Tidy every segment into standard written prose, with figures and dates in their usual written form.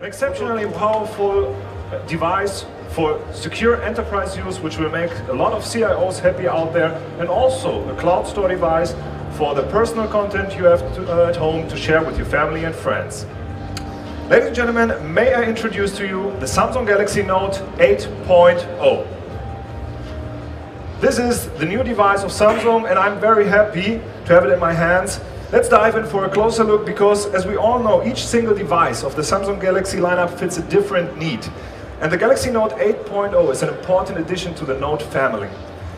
An exceptionally powerful device for secure enterprise use, which will make a lot of CIOs happy out there, and also a cloud store device for the personal content you have at home to share with your family and friends. Ladies and gentlemen, may I introduce to you the Samsung Galaxy Note 8.0. This is the new device of Samsung, and I'm very happy to have it in my hands. Let's dive in for a closer look, because as we all know, each single device of the Samsung Galaxy lineup fits a different need. And the Galaxy Note 8.0 is an important addition to the Note family.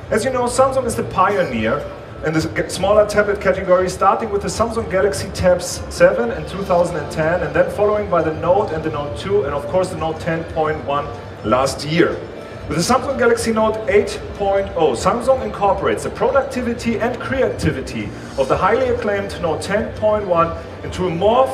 As you know, Samsung is the pioneer in the smaller tablet category, starting with the Samsung Galaxy Tabs 7 in 2010, and then following by the Note and the Note 2, and of course the Note 10.1 last year. With the Samsung Galaxy Note 8.0, Samsung incorporates the productivity and creativity of the highly acclaimed Note 10.1 into a more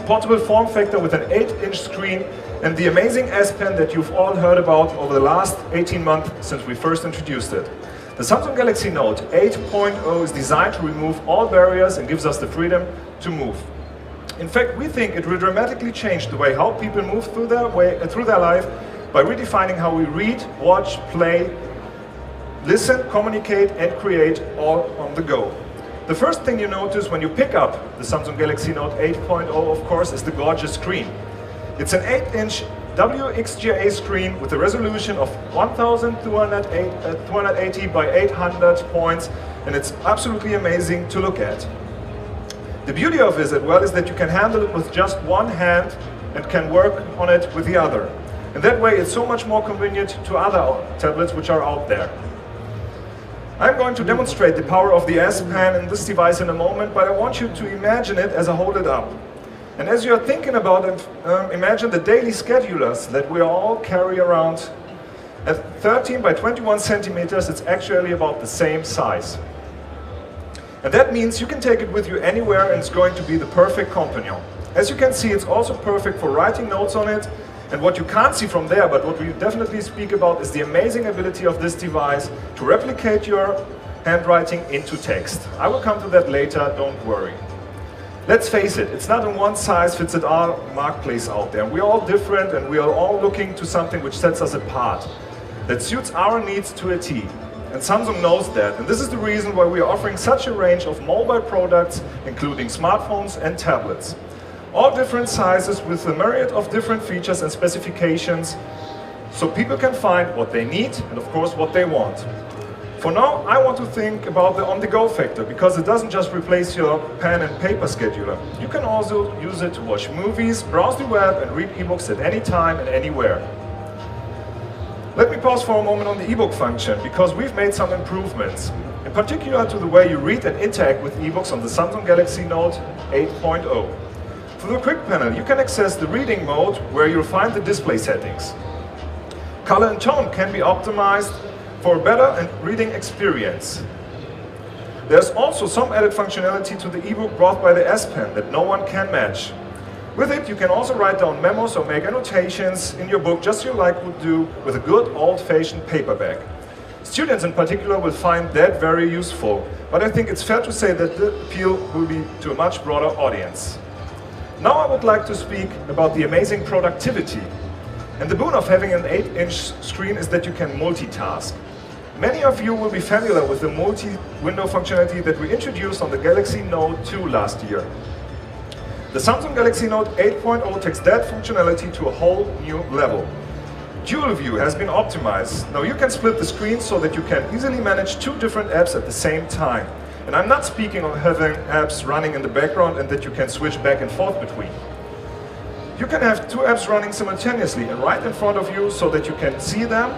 portable form factor with an 8-inch screen and the amazing S Pen that you've all heard about over the last 18 months since we first introduced it. The Samsung Galaxy Note 8.0 is designed to remove all barriers and gives us the freedom to move. In fact, we think it will dramatically change the way how people move through their life by redefining how we read, watch, play, listen, communicate, and create all on the go. The first thing you notice when you pick up the Samsung Galaxy Note 8.0, of course, is the gorgeous screen. It's an 8-inch WXGA screen with a resolution of 1280 by 800 points, and it's absolutely amazing to look at. The beauty of it as well is that you can handle it with just one hand and can work on it with the other. And that way it's so much more convenient to other tablets which are out there. I'm going to demonstrate the power of the S Pen in this device in a moment, but I want you to imagine it as I hold it up. And as you're thinking about it, imagine the daily schedulers that we all carry around. At 13 by 21 centimeters, it's actually about the same size. And that means you can take it with you anywhere, and it's going to be the perfect companion. As you can see, it's also perfect for writing notes on it. And what you can't see from there, but what we definitely speak about, is the amazing ability of this device to replicate your handwriting into text. I will come to that later, don't worry. Let's face it, it's not a one-size-fits-all marketplace out there. We're all different, and we are all looking to something which sets us apart, that suits our needs to a T. And Samsung knows that, and this is the reason why we are offering such a range of mobile products, including smartphones and tablets. All different sizes with a myriad of different features and specifications, so people can find what they need and of course what they want. For now, I want to think about the on-the-go factor, because it doesn't just replace your pen and paper scheduler. You can also use it to watch movies, browse the web, and read ebooks at any time and anywhere. Let me pause for a moment on the ebook function, because we've made some improvements, in particular to the way you read and interact with ebooks on the Samsung Galaxy Note 8.0. Through the quick panel, you can access the reading mode, where you'll find the display settings. Color and tone can be optimized for a better reading experience. There's also some added functionality to the ebook brought by the S Pen that no one can match. With it, you can also write down memos or make annotations in your book, just like you would do with a good old-fashioned paperback. Students in particular will find that very useful, but I think it's fair to say that the appeal will be to a much broader audience. Now I would like to speak about the amazing productivity. And the boon of having an 8-inch screen is that you can multitask. Many of you will be familiar with the multi-window functionality that we introduced on the Galaxy Note 2 last year. The Samsung Galaxy Note 8.0 takes that functionality to a whole new level. Dual View has been optimized. Now you can split the screen so that you can easily manage two different apps at the same time. And I'm not speaking of having apps running in the background and that you can switch back and forth between. You can have two apps running simultaneously and right in front of you, so that you can see them,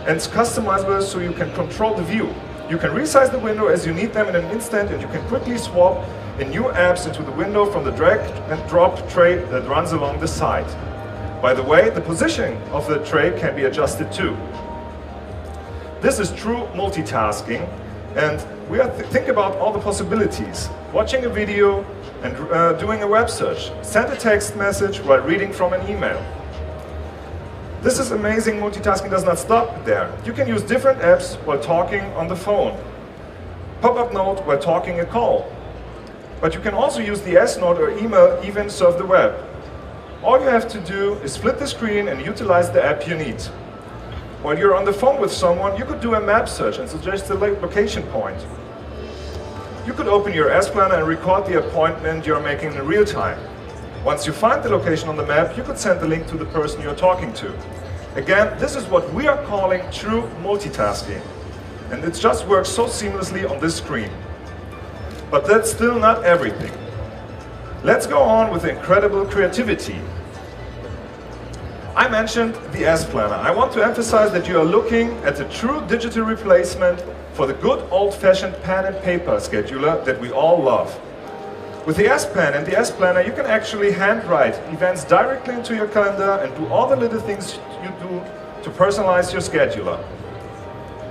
and it's customizable so you can control the view. You can resize the window as you need them in an instant, and you can quickly swap in new apps into the window from the drag and drop tray that runs along the side. By the way, the positioning of the tray can be adjusted too. This is true multitasking, and we think about all the possibilities. Watching a video and doing a web search. Send a text message while reading from an email. This is amazing. Multitasking does not stop there. You can use different apps while talking on the phone. Pop-up note while talking a call. But you can also use the S Note or email, even surf the web. All you have to do is split the screen and utilize the app you need. While you're on the phone with someone, you could do a map search and suggest a location point. You could open your S Planner and record the appointment you're making in real time. Once you find the location on the map, you could send the link to the person you're talking to. Again, this is what we are calling true multitasking. And it just works so seamlessly on this screen. But that's still not everything. Let's go on with the incredible creativity. I mentioned the S Planner. I want to emphasize that you are looking at a true digital replacement for the good old-fashioned pen and paper scheduler that we all love. With the S Pen and the S Planner, you can actually handwrite events directly into your calendar and do all the little things you do to personalize your scheduler.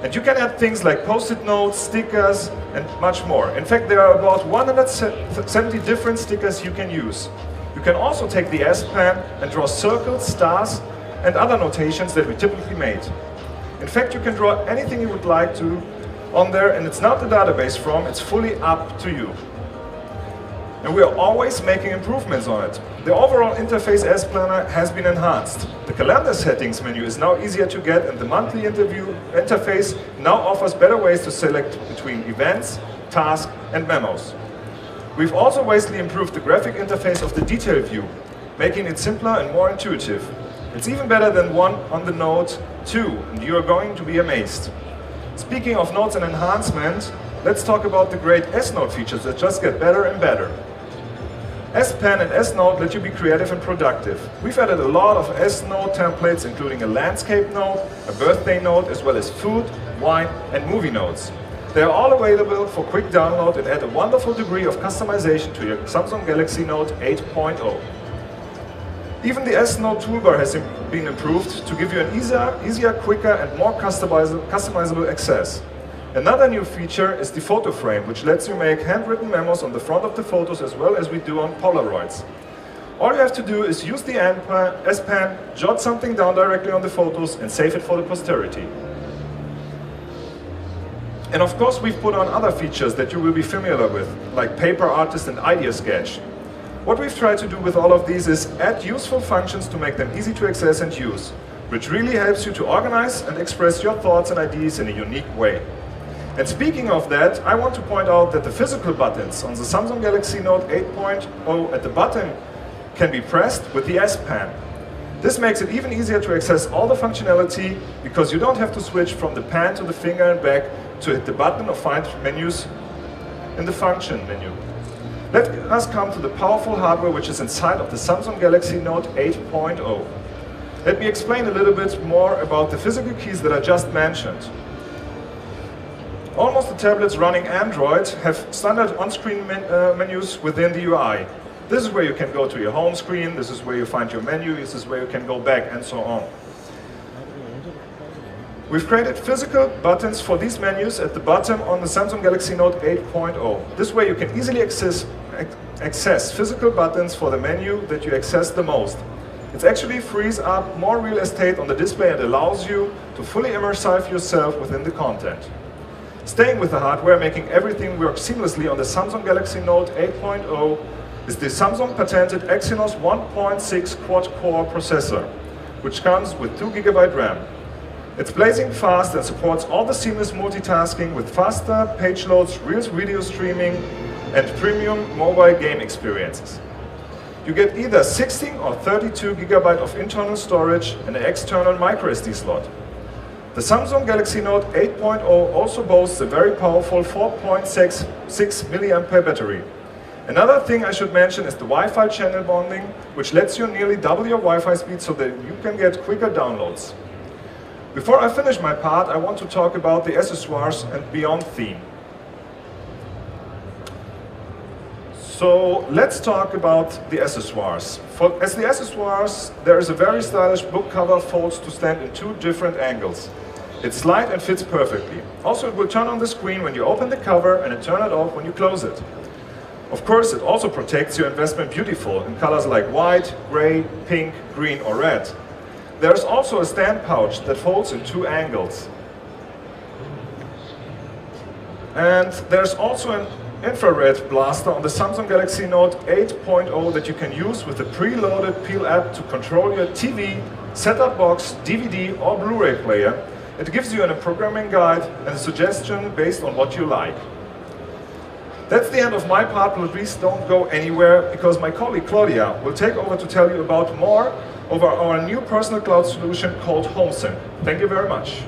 And you can add things like post-it notes, stickers, and much more. In fact, there are about 170 different stickers you can use. You can also take the S Pen and draw circles, stars, and other notations that we typically made. In fact, you can draw anything you would like to on there, and it's not the database from, it's fully up to you. And we are always making improvements on it. The overall interface S Planner has been enhanced. The calendar settings menu is now easier to get, and the monthly interface now offers better ways to select between events, tasks, and memos. We've also vastly improved the graphic interface of the detail view, making it simpler and more intuitive. It's even better than one on the Note 2, and you are going to be amazed. Speaking of notes and enhancement, let's talk about the great S-Note features that just get better and better. S-Pen and S-Note let you be creative and productive. We've added a lot of S-Note templates, including a landscape note, a birthday note, as well as food, wine, and movie notes. They are all available for quick download and add a wonderful degree of customization to your Samsung Galaxy Note 8.0. Even the S-Note toolbar has been improved to give you an easier, quicker, and more customizable access. Another new feature is the photo frame, which lets you make handwritten memos on the front of the photos as well as we do on Polaroids. All you have to do is use the S Pen, jot something down directly on the photos, and save it for the posterity. And of course, we've put on other features that you will be familiar with, like Paper Artist and Idea Sketch. What we've tried to do with all of these is add useful functions to make them easy to access and use, which really helps you to organize and express your thoughts and ideas in a unique way. And speaking of that, I want to point out that the physical buttons on the Samsung Galaxy Note 8.0 at the bottom can be pressed with the S Pen. This makes it even easier to access all the functionality because you don't have to switch from the pen to the finger and back to hit the button or find menus in the function menu. Let us come to the powerful hardware which is inside of the Samsung Galaxy Note 8.0. Let me explain a little bit more about the physical keys that I just mentioned. Almost the tablets running Android have standard on-screen menus within the UI. This is where you can go to your home screen, this is where you find your menu, this is where you can go back, and so on. We've created physical buttons for these menus at the bottom on the Samsung Galaxy Note 8.0. This way you can easily access physical buttons for the menu that you access the most. It actually frees up more real estate on the display and allows you to fully immerse yourself within the content. Staying with the hardware, making everything work seamlessly on the Samsung Galaxy Note 8.0 is the Samsung patented Exynos 1.6 quad-core processor, which comes with 2 GB RAM. It's blazing fast and supports all the seamless multitasking with faster page loads, real video streaming, and premium mobile game experiences. You get either 16 or 32 GB of internal storage and an external microSD slot. The Samsung Galaxy Note 8.0 also boasts a very powerful 4.66 mAh battery. Another thing I should mention is the Wi-Fi channel bonding, which lets you nearly double your Wi-Fi speed so that you can get quicker downloads. Before I finish my part, I want to talk about the accessoires and beyond theme. So let's talk about the accessoires. As the accessoires, there is a very stylish book cover folds to stand in 2 different angles. It's slides and fits perfectly. Also, it will turn on the screen when you open the cover and it turn it off when you close it. Of course, it also protects your investment beautiful in colors like white, gray, pink, green or red. There's also a stand pouch that folds in 2 angles. And there's also an infrared blaster on the Samsung Galaxy Note 8.0 that you can use with the preloaded Peel app to control your TV, set-top box, DVD or Blu-ray player. It gives you a programming guide and a suggestion based on what you like. That's the end of my part, but please don't go anywhere because my colleague Claudia will take over to tell you about more over our new personal cloud solution called HomeSync. Thank you very much.